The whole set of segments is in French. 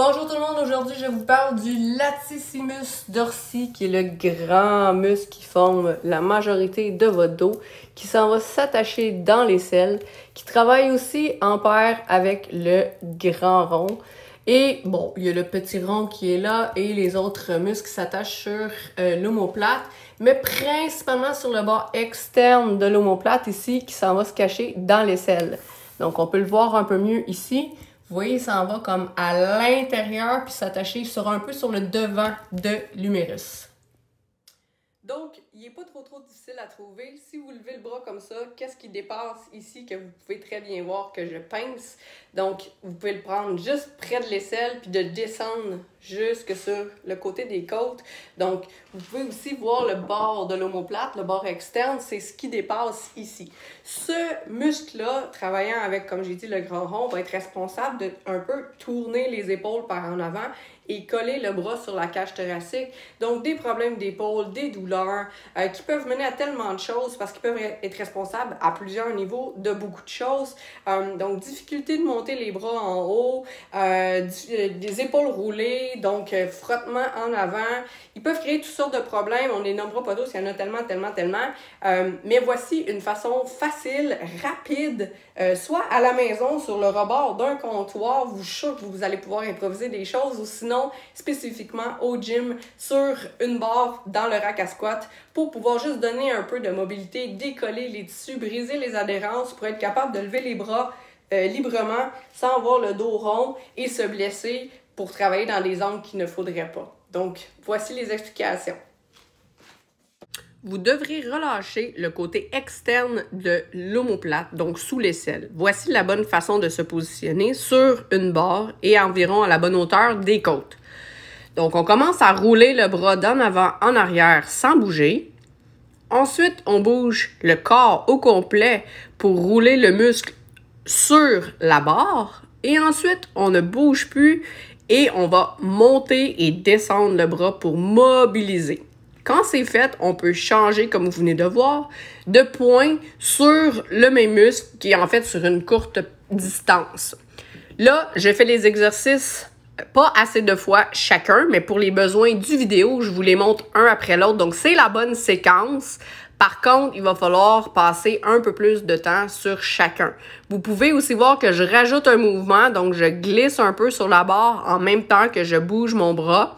Bonjour tout le monde, aujourd'hui je vous parle du latissimus dorsi qui est le grand muscle qui forme la majorité de votre dos, qui s'en va s'attacher dans les selles, qui travaille aussi en paire avec le grand rond. Et bon, il y a le petit rond qui est là et les autres muscles qui s'attachent sur l'omoplate, mais principalement sur le bord externe de l'omoplate ici qui s'en va se cacher dans les selles. Donc on peut le voir un peu mieux ici. Vous voyez, il s'en va comme à l'intérieur puis s'attacher un peu sur le devant de l'humérus. Donc, il n'est pas trop difficile à trouver. Si vous levez le bras comme ça, qu'est-ce qui dépasse ici que vous pouvez très bien voir que je pince? Donc, vous pouvez le prendre juste près de l'aisselle puis de descendre jusque sur le côté des côtes. Donc, vous pouvez aussi voir le bord de l'omoplate, le bord externe, c'est ce qui dépasse ici. Ce muscle-là, travaillant avec, comme j'ai dit, le grand rond, va être responsable de un peu tourner les épaules par en avant et coller le bras sur la cage thoracique. Donc, des problèmes d'épaule, des douleurs qui peuvent mener à tellement de choses parce qu'ils peuvent être responsables à plusieurs niveaux de beaucoup de choses. Donc, difficulté de monter les bras en haut, des épaules roulées, donc frottement en avant. Ils peuvent créer toutes sortes de problèmes. On les nommera pas tous, il y en a tellement. Mais voici une façon facile, rapide, soit à la maison, sur le rebord d'un comptoir, vous sûr que vous allez pouvoir improviser des choses, ou sinon spécifiquement au gym, sur une barre dans le rack à squat, pour pouvoir juste donner un peu de mobilité, décoller les tissus, briser les adhérences, pour être capable de lever les bras librement, sans avoir le dos rond et se blesser pour travailler dans des angles qu'il ne faudrait pas. Donc, voici les explications. Vous devrez relâcher le côté externe de l'omoplate, donc sous l'aisselle. Voici la bonne façon de se positionner sur une barre et environ à la bonne hauteur des côtes. Donc, on commence à rouler le bras d'en avant en arrière sans bouger. Ensuite, on bouge le corps au complet pour rouler le muscle sur la barre. Et ensuite, on ne bouge plus et on va monter et descendre le bras pour mobiliser. Quand c'est fait, on peut changer, comme vous venez de voir, de point sur le même muscle qui est en fait sur une courte distance. Là, je fais les exercices pas assez de fois chacun, mais pour les besoins du vidéo, je vous les montre un après l'autre. Donc, c'est la bonne séquence. Par contre, il va falloir passer un peu plus de temps sur chacun. Vous pouvez aussi voir que je rajoute un mouvement, donc je glisse un peu sur la barre en même temps que je bouge mon bras.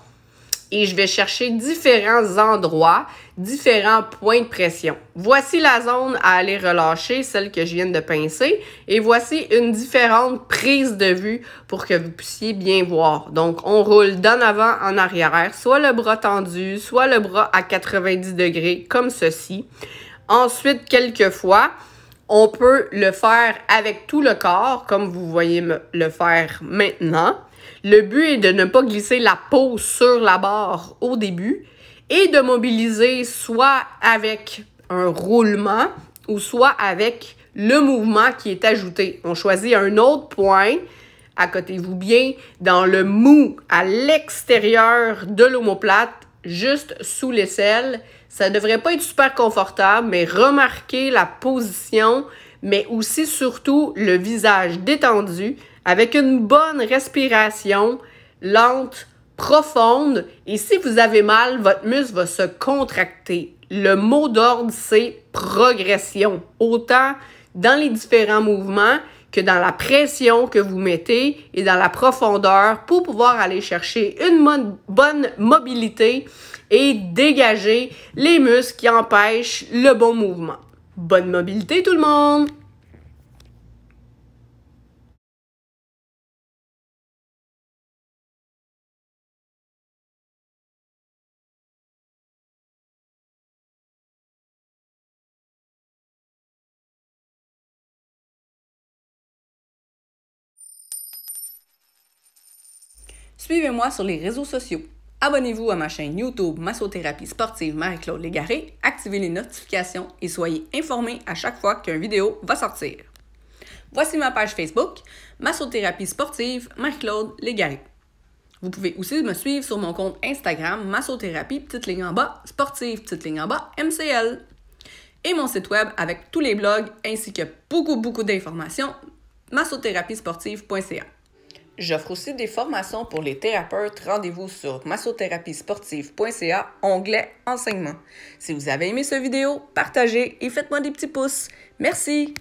Et je vais chercher différents endroits, différents points de pression. Voici la zone à aller relâcher, celle que je viens de pincer. Et voici une différente prise de vue pour que vous puissiez bien voir. Donc, on roule d'en avant en arrière, soit le bras tendu, soit le bras à 90 degrés, comme ceci. Ensuite, quelquefois, on peut le faire avec tout le corps, comme vous voyez le faire maintenant. Le but est de ne pas glisser la peau sur la barre au début et de mobiliser soit avec un roulement ou soit avec le mouvement qui est ajouté. On choisit un autre point, accotez-vous bien, dans le mou à l'extérieur de l'omoplate, juste sous l'aisselle. Ça ne devrait pas être super confortable, mais remarquez la position, mais aussi surtout le visage détendu, avec une bonne respiration lente, profonde. Et si vous avez mal, votre muscle va se contracter. Le mot d'ordre, c'est progression. Autant dans les différents mouvements que dans la pression que vous mettez et dans la profondeur pour pouvoir aller chercher une bonne mobilité et dégager les muscles qui empêchent le bon mouvement. Bonne mobilité tout le monde! Suivez-moi sur les réseaux sociaux. Abonnez-vous à ma chaîne YouTube Massothérapie sportive Marie-Claude Légaré, activez les notifications et soyez informés à chaque fois qu'une vidéo va sortir. Voici ma page Facebook Massothérapie sportive Marie-Claude Légaré. Vous pouvez aussi me suivre sur mon compte Instagram Massothérapie, petite ligne en bas, sportive, petite ligne en bas, MCL. Et mon site web avec tous les blogs ainsi que beaucoup d'informations, massotherapiesportive.ca. J'offre aussi des formations pour les thérapeutes. Rendez-vous sur massotherapiesportive.ca, onglet enseignement. Si vous avez aimé cette vidéo, partagez et faites-moi des petits pouces. Merci!